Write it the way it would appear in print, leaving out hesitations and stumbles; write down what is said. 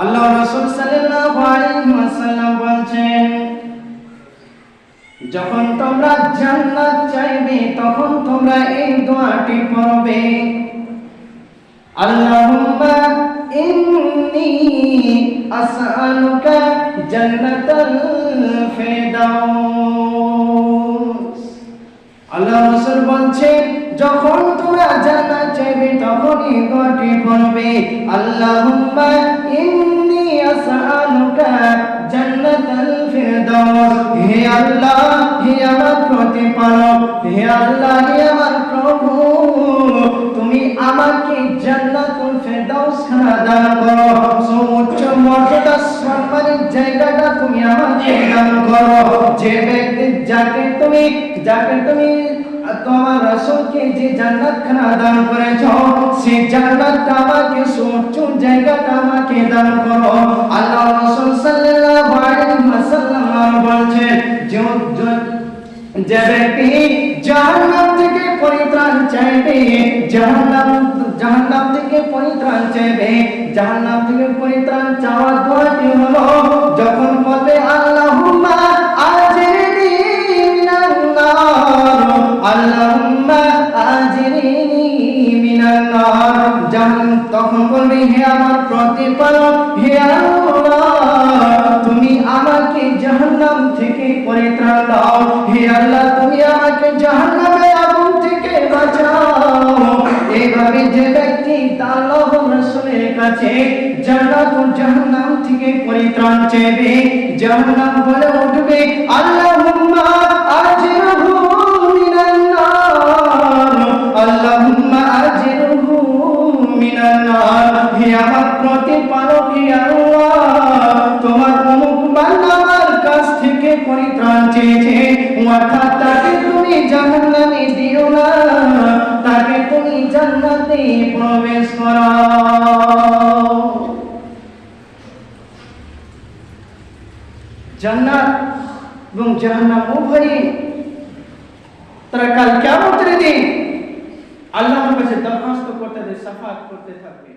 আল্লাহ রাসূল সাল্লাল্লাহু আলাইহি ওয়াসাল্লাম বলেন, যখন তোমরা জান্নাত চাইবে তখন তোমরা এই দোয়াটি পড়বে, আল্লাহুম্মা ইন্নী আসআলুকা জান্নাতাল ফিরদাউস। আল্লাহ রাসূল বলেন, যখন তোমরা জান্নাত চাইবে তখন এই দোয়াটি পড়বে, আল্লাহুম্মা ইন্নী আসআলুকা জান্নাতাল ফিরদাউস। হে আল্লাহ, হে আমার প্রতিপালক, হে আল্লাহ, হে আমার প্রভু, তুমি আমাকে জান্নাতুল ফিরদাউস খানা দান করো, সর্বোচ্চ মর্যাদা সম্মানের জায়গাটা তুমি আমাকে দান করো। যে ব্যক্তি যাকে তুমি তোমার রাসূলকে যে জান্নাত খানা দান করেছো, সেই জান্নাতটা আমাকে সর্বোচ্চ জায়গাটা আমাকে দান করো। আল্লাহ রাসূল সাল্লাল্লাহু আলাইহি ওয়াসাল্লাম বলেন, যে ব্যক্তি জাহান্নাম থেকে পরিত্রাণ চাইবে, জাহান্নাম থেকে পরিত্রাণ চাইবে, জাহান্নাম থেকে পরিত্রাণ চাওয়ার দোয়াটি হলো, যখন বলবে আল্লাহুম্মা আজিরনি মিনান নার, আল্লাহুম্মা আজিরনি মিনান নার, তখন বলবে, হে আমার প্রতিপালক, হে আল্লাহ, তুমি আমাকে জাহান্নাম থেকে পরিত্রাণ দাও, হে আল্লাহ, তুমি আমাকে জাহান্নামের আগুন থেকে বাঁচাও। এইভাবে যে ব্যক্তি আল্লাহ রাসূলের কাছে জান্নাত ও জাহান্নাম থেকে পরিত্রাণ চাইবে, জাহান্নাম বলে উঠবে, আল্লাহুম্মা আজিরহু মিনান নার, আল্লাহুম্মা আজিরহু মিনান নার। হে আমার প্রতিপালক, হে আল্লাহ, তোমার অমুক বান্দা আমার কাছ থেকে পরিত্রাণ চেয়েছে, অর্থাৎ তাকে তুমি জাহান্নামে দিও না, তাকে তুমি জান্নাতে প্রবেশ করাও। জান্নাত এবং জাহান্নাম উভয়ই তারা কাল কিয়ামতের দিন আল্লাহর কাছে দরখাস্ত করতে, সাফাত করতে থাকবে।